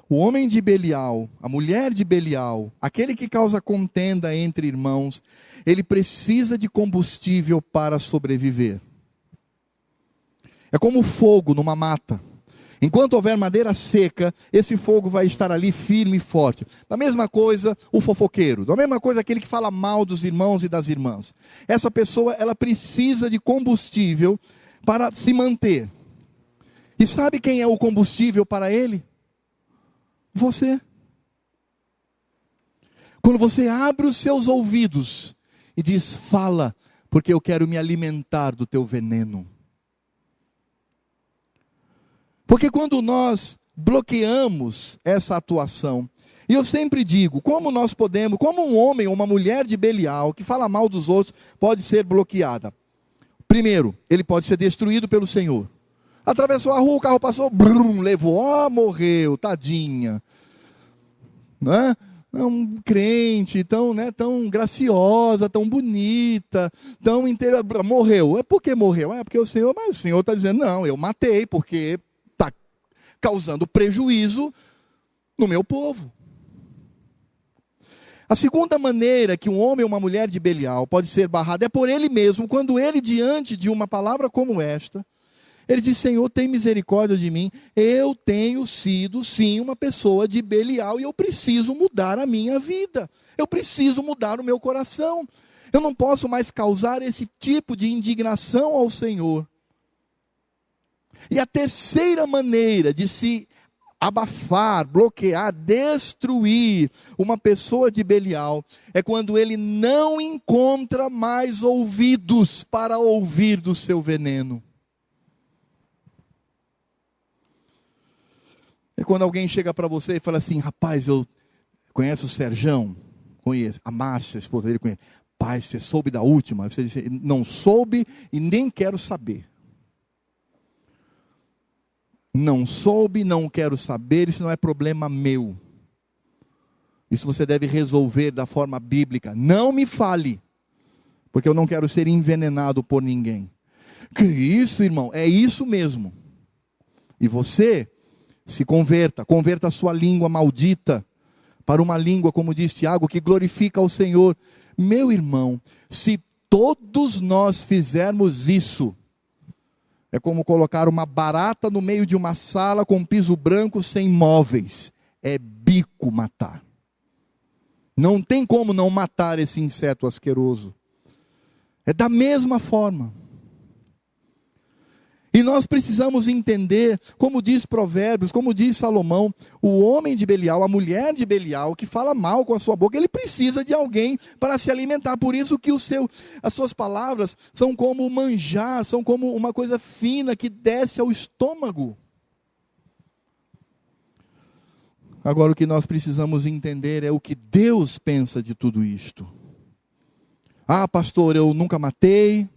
o homem de Belial, a mulher de Belial, aquele que causa contenda entre irmãos, ele precisa de combustível para sobreviver. É como fogo numa mata. Enquanto houver madeira seca, esse fogo vai estar ali firme e forte. Da mesma coisa, o fofoqueiro. Da mesma coisa, aquele que fala mal dos irmãos e das irmãs. Essa pessoa, ela precisa de combustível para se manter. E sabe quem é o combustível para ele? Você. Quando você abre os seus ouvidos e diz: fala, porque eu quero me alimentar do teu veneno. Porque quando nós bloqueamos essa atuação, e eu sempre digo, como nós podemos, como um homem ou uma mulher de Belial, que fala mal dos outros, pode ser bloqueada? Primeiro, ele pode ser destruído pelo Senhor. Atravessou a rua, o carro passou, brum, levou, morreu, tadinha. Né? Tão crente, tão, né, tão graciosa, tão bonita, tão inteira. Morreu. É por que morreu? É porque o Senhor, mas o Senhor está dizendo, não, eu matei, porque está causando prejuízo no meu povo. A segunda maneira que um homem ou uma mulher de Belial pode ser barrado é por ele mesmo, quando ele, diante de uma palavra como esta, ele diz: Senhor, tem misericórdia de mim, eu tenho sido sim uma pessoa de Belial e eu preciso mudar a minha vida, eu preciso mudar o meu coração, eu não posso mais causar esse tipo de indignação ao Senhor. E a terceira maneira de se abafar, bloquear, destruir uma pessoa de Belial é quando ele não encontra mais ouvidos para ouvir do seu veneno. É quando alguém chega para você e fala assim: rapaz, eu conheço o Serjão? Conheço. A Márcia, a esposa dele, conhece. Pai, você soube da última? Você disse: não soube e nem quero saber. Não soube, não quero saber, isso não é problema meu. Isso você deve resolver da forma bíblica. Não me fale, porque eu não quero ser envenenado por ninguém. Que isso, irmão? É isso mesmo. E você se converta a sua língua maldita para uma língua, como diz Tiago, que glorifica ao Senhor. Meu irmão, se todos nós fizermos isso, é como colocar uma barata no meio de uma sala com piso branco sem móveis. É bico matar. Não tem como não matar esse inseto asqueroso. É da mesma forma. E nós precisamos entender, como diz Provérbios, como diz Salomão, o homem de Belial, a mulher de Belial, que fala mal com a sua boca, ele precisa de alguém para se alimentar. Por isso que as suas palavras são como manjar, são como uma coisa fina que desce ao estômago. Agora o que nós precisamos entender é o que Deus pensa de tudo isto. Ah, pastor, eu nunca matei,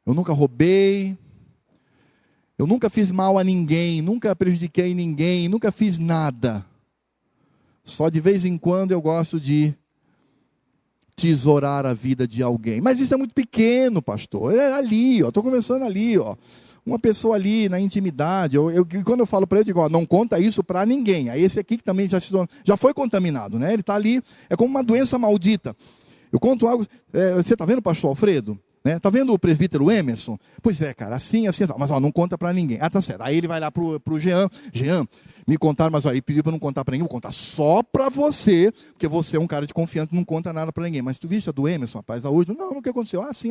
eu nunca roubei, eu nunca fiz mal a ninguém, nunca prejudiquei ninguém, nunca fiz nada. Só de vez em quando eu gosto de tesourar a vida de alguém. Mas isso é muito pequeno, pastor. É ali, estou conversando ali, ó. Uma pessoa ali na intimidade. Quando eu falo para ele, eu digo: ó, não conta isso para ninguém. Aí esse aqui que também já foi contaminado, né? Ele está ali, é como uma doença maldita. Eu conto algo, você está vendo o pastor Alfredo? Está vendo o presbítero Emerson? Pois é, cara, assim, mas ó, não conta para ninguém. Ah, tá certo. Aí ele vai lá pro Jean, me contaram, mas ó, ele pediu para não contar para ninguém, vou contar só para você, porque você é um cara de confiança, não conta nada para ninguém. Mas tu viste a do Emerson, rapaz, da hoje? Não, o que aconteceu? Ah, assim.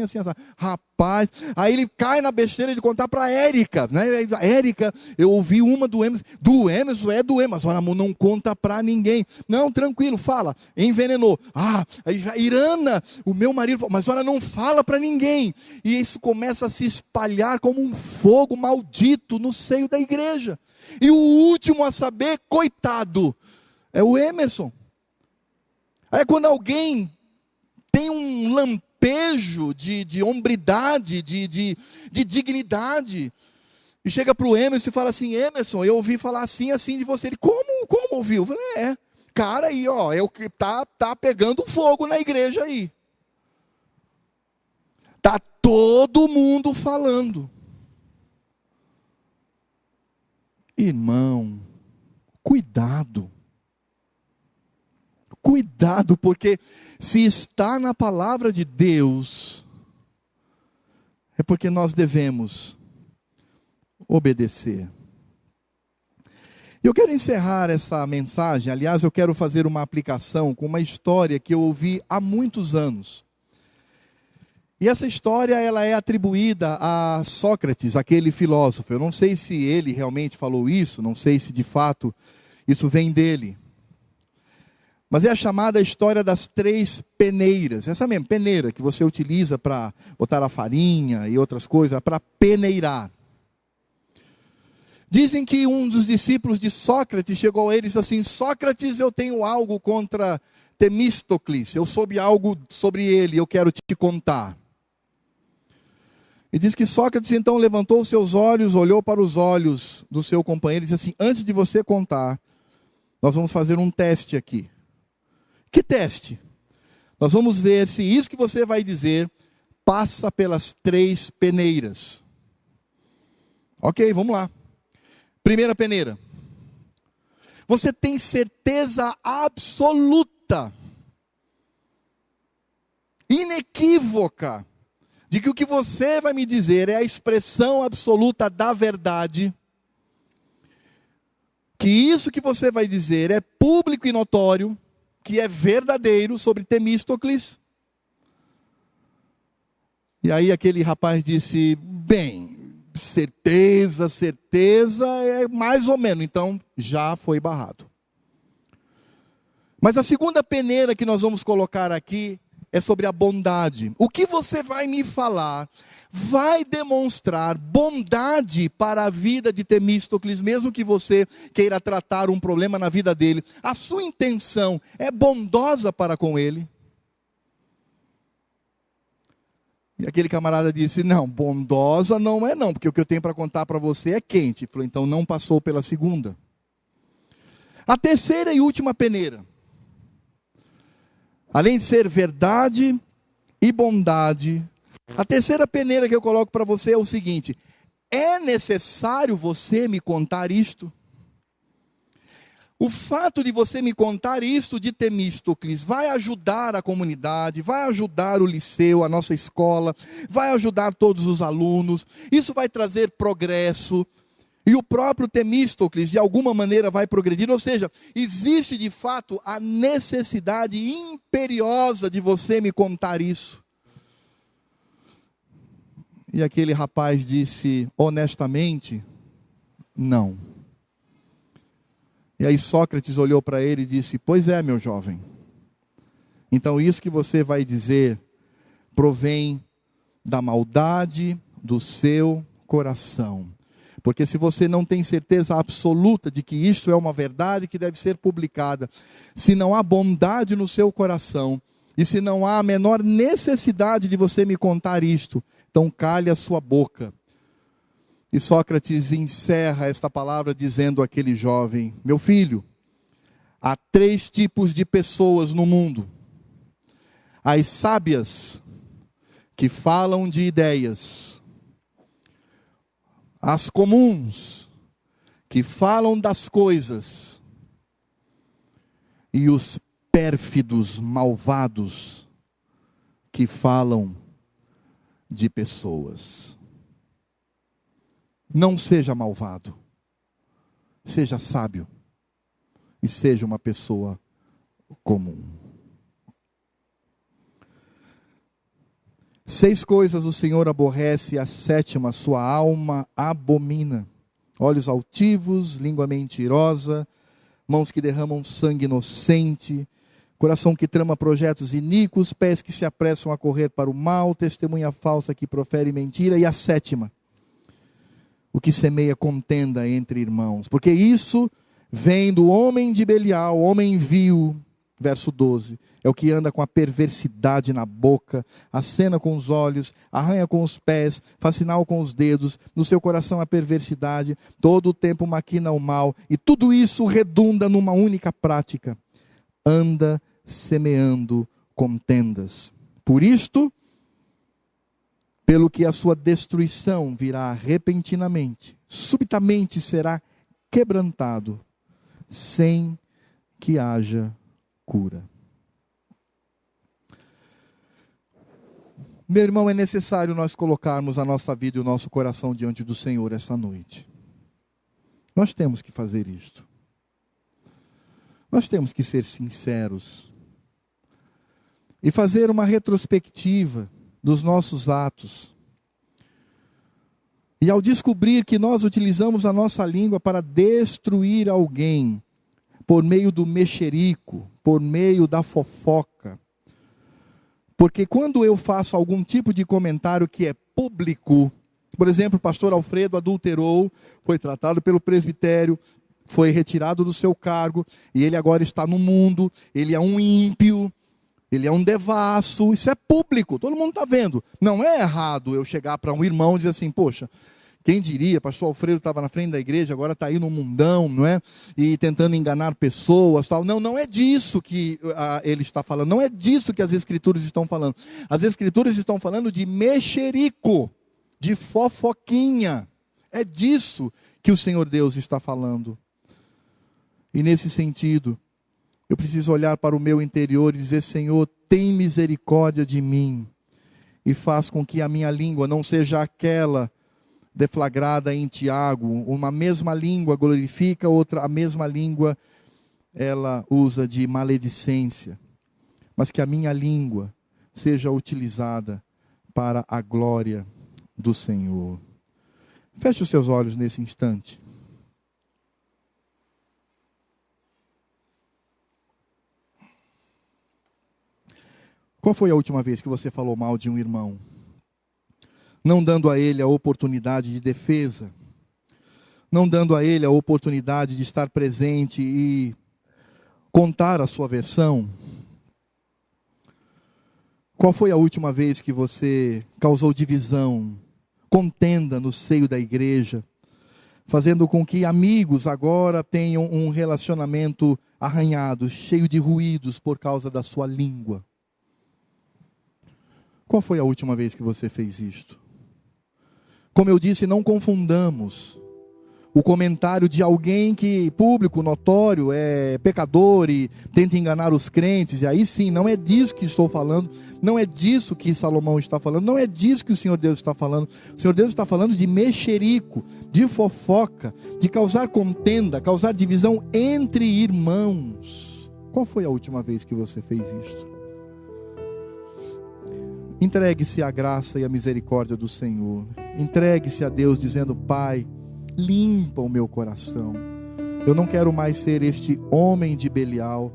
Rapaz, aí ele cai na besteira de contar para a Érica, né? Érica, eu ouvi uma do Emerson, mas olha, amor, não conta para ninguém. Não, tranquilo, fala, envenenou. Ah, aí já Irana, o meu marido falou, mas olha, não fala para ninguém. E isso começa a se espalhar como um fogo maldito no seio da igreja. E o último a saber, coitado, é o Emerson. Aí quando alguém tem um lampejo de hombridade, de dignidade, e chega para o Emerson e fala assim: Emerson, eu ouvi falar assim de você. Ele: como ouviu? Eu falei: cara aí, ó, é o que tá pegando fogo na igreja aí. Está todo mundo falando. Irmão, cuidado. Cuidado, porque se está na palavra de Deus, é porque nós devemos obedecer. Eu quero encerrar essa mensagem, aliás, eu quero fazer uma aplicação com uma história que eu ouvi há muitos anos. E essa história ela é atribuída a Sócrates, aquele filósofo. Eu não sei se ele realmente falou isso, não sei se de fato isso vem dele. Mas é a chamada história das 3 peneiras. Essa mesmo, peneira, que você utiliza para botar a farinha e outras coisas, para peneirar. Dizem que um dos discípulos de Sócrates chegou a ele e disse assim: Sócrates, eu tenho algo contra Temístocles, eu soube algo sobre ele, eu quero te contar. E diz que Sócrates então levantou os seus olhos, olhou para os olhos do seu companheiro e disse assim: antes de você contar, nós vamos fazer um teste aqui. Que teste? Nós vamos ver se isso que você vai dizer passa pelas 3 peneiras. Ok, vamos lá. Primeira peneira. Você tem certeza absoluta, inequívoca, de que o que você vai me dizer é a expressão absoluta da verdade, que isso que você vai dizer é público e notório, que é verdadeiro sobre Temístocles? E aí aquele rapaz disse, bem, certeza é mais ou menos, então já foi barrado. Mas a segunda peneira que nós vamos colocar aqui é sobre a bondade. O que você vai me falar vai demonstrar bondade para a vida de Temístocles, mesmo que você queira tratar um problema na vida dele. A sua intenção é bondosa para com ele? E aquele camarada disse, não, bondosa não é não, porque o que eu tenho para contar para você é quente. Ele falou, então não passou pela segunda. A terceira e última peneira. Além de ser verdade e bondade, a terceira peneira que eu coloco para você é o seguinte: é necessário você me contar isto? O fato de você me contar isto de Temístocles vai ajudar a comunidade, vai ajudar o liceu, a nossa escola, vai ajudar todos os alunos, isso vai trazer progresso. E o próprio Temístocles, de alguma maneira, vai progredir. Ou seja, existe de fato a necessidade imperiosa de você me contar isso. E aquele rapaz disse, honestamente, não. E aí Sócrates olhou para ele e disse, pois é, meu jovem. Então isso que você vai dizer provém da maldade do seu coração. Porque se você não tem certeza absoluta de que isto é uma verdade que deve ser publicada, se não há bondade no seu coração, e se não há a menor necessidade de você me contar isto, então cale a sua boca. E Sócrates encerra esta palavra dizendo àquele jovem, meu filho, há 3 tipos de pessoas no mundo. As sábias, que falam de ideias, as comuns, que falam das coisas, e os pérfidos, malvados, que falam de pessoas. Não seja malvado, seja sábio, e seja uma pessoa comum. 6 coisas o Senhor aborrece, e a 7ª sua alma abomina: olhos altivos, língua mentirosa, mãos que derramam sangue inocente, coração que trama projetos iníquos, pés que se apressam a correr para o mal, testemunha falsa que profere mentira. E a 7ª, o que semeia contenda entre irmãos, porque isso vem do homem de Belial, homem vil. Verso 12, é o que anda com a perversidade na boca, acena com os olhos, arranha com os pés, faz sinal com os dedos, no seu coração a perversidade, todo o tempo maquina o mal, e tudo isso redunda numa única prática: anda semeando contendas. Por isto, pelo que a sua destruição virá repentinamente, subitamente será quebrantado, sem que haja cura. Meu irmão, é necessário nós colocarmos a nossa vida e o nosso coração diante do Senhor essa noite. Nós temos que fazer isto. Nós temos que ser sinceros e fazer uma retrospectiva dos nossos atos. E ao descobrir que nós utilizamos a nossa língua para destruir alguém, por meio do mexerico, por meio da fofoca. Porque quando eu faço algum tipo de comentário que é público, por exemplo, o pastor Alfredo adulterou, foi tratado pelo presbitério, foi retirado do seu cargo, e ele agora está no mundo, ele é um ímpio, ele é um devasso, isso é público, todo mundo está vendo. Não é errado eu chegar para um irmão e dizer assim, poxa, Quem diria, pastor Alfredo estava na frente da igreja, agora está aí no mundão, não é? E tentando enganar pessoas, tal. Não, não é disso que ele está falando, não é disso que as escrituras estão falando. As escrituras estão falando de mexerico, de fofoquinha. É disso que o Senhor Deus está falando. E nesse sentido, eu preciso olhar para o meu interior e dizer: Senhor, tem misericórdia de mim. E faz com que a minha língua não seja aquela deflagrada em Tiago. Uma mesma língua glorifica, a mesma língua ela usa de maledicência. Mas que a minha língua seja utilizada para a glória do Senhor. Feche os seus olhos nesse instante. Qual foi a última vez que você falou mal de um irmão? Não dando a ele a oportunidade de defesa, não dando a ele a oportunidade de estar presente e contar a sua versão. Qual foi a última vez que você causou divisão, contenda no seio da igreja, fazendo com que amigos agora tenham um relacionamento arranhado, cheio de ruídos por causa da sua língua? Qual foi a última vez que você fez isto? Como eu disse, não confundamos o comentário de alguém que, público, notório, é pecador e tenta enganar os crentes. E aí sim, não é disso que estou falando, não é disso que Salomão está falando, não é disso que o Senhor Deus está falando. O Senhor Deus está falando de mexerico, de fofoca, de causar contenda, causar divisão entre irmãos. Qual foi a última vez que você fez isto? Entregue-se à graça e à misericórdia do Senhor. Entregue-se a Deus dizendo: Pai, limpa o meu coração. Eu não quero mais ser este homem de Belial,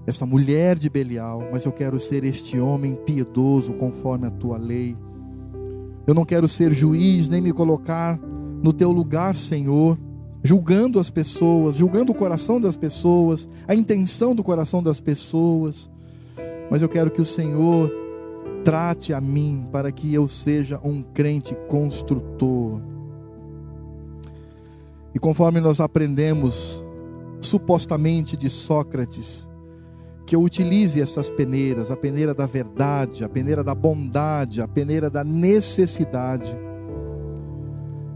essa mulher de Belial, mas eu quero ser este homem piedoso conforme a tua lei. Eu não quero ser juiz, nem me colocar no teu lugar, Senhor, julgando as pessoas, julgando o coração das pessoas, a intenção do coração das pessoas. Mas eu quero que o Senhor trate a mim para que eu seja um crente construtor. E conforme nós aprendemos supostamente de Sócrates, que eu utilize essas peneiras, a peneira da verdade, a peneira da bondade, a peneira da necessidade,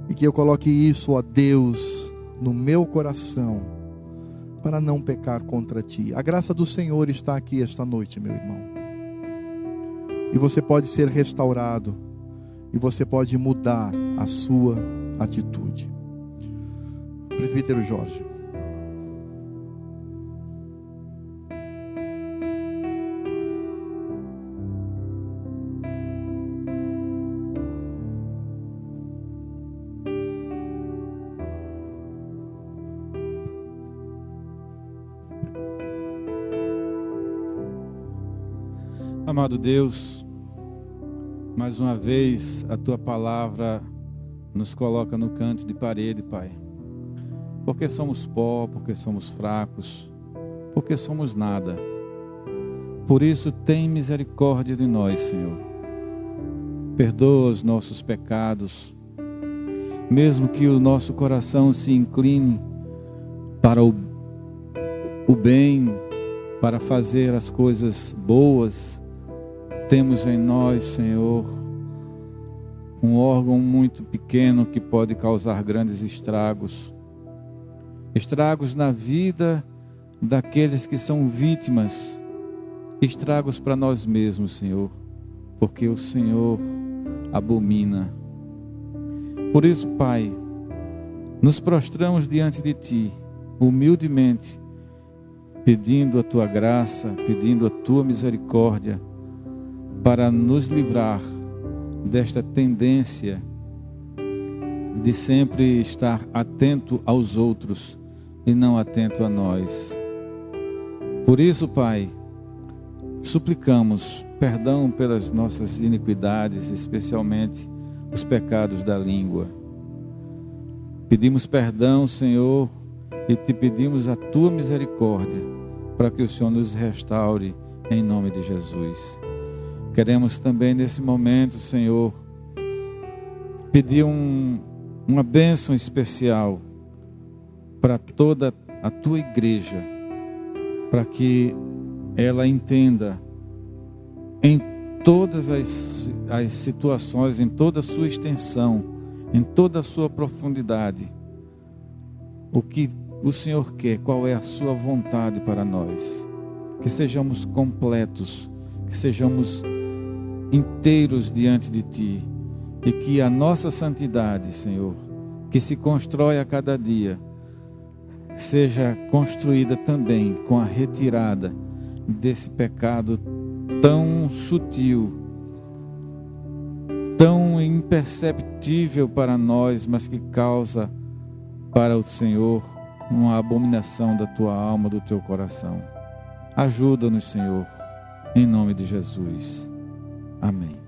e que eu coloque isso, ó Deus, no meu coração, para não pecar contra Ti. A graça do Senhor está aqui esta noite, meu irmão. E você pode ser restaurado, e você pode mudar a sua atitude. Presbítero Jorge. Amado Deus, mais uma vez a Tua palavra nos coloca no canto de parede, Pai. Porque somos pó, porque somos fracos, porque somos nada. Por isso tem misericórdia de nós, Senhor. Perdoa os nossos pecados, mesmo que o nosso coração se incline para o bem, para fazer as coisas boas. Temos em nós, Senhor, um órgão muito pequeno que pode causar grandes estragos. Estragos na vida daqueles que são vítimas. Estragos para nós mesmos, Senhor, porque o Senhor abomina. Por isso, Pai, nos prostramos diante de Ti, humildemente, pedindo a Tua graça, pedindo a Tua misericórdia, para nos livrar desta tendência de sempre estar atento aos outros e não atento a nós. Por isso, Pai, suplicamos perdão pelas nossas iniquidades, especialmente os pecados da língua. Pedimos perdão, Senhor, e Te pedimos a Tua misericórdia para que o Senhor nos restaure em nome de Jesus. Queremos também nesse momento, Senhor, pedir uma bênção especial para toda a tua igreja, para que ela entenda em todas as situações, em toda a sua extensão, em toda a sua profundidade, o que o Senhor quer, qual é a sua vontade para nós. Que sejamos completos, que sejamos inteiros diante de Ti, e que a nossa santidade, Senhor, que se constrói a cada dia, seja construída também com a retirada desse pecado tão sutil, tão imperceptível para nós, mas que causa para o Senhor uma abominação da tua alma, do teu coração. Ajuda-nos, Senhor, em nome de Jesus. Amém.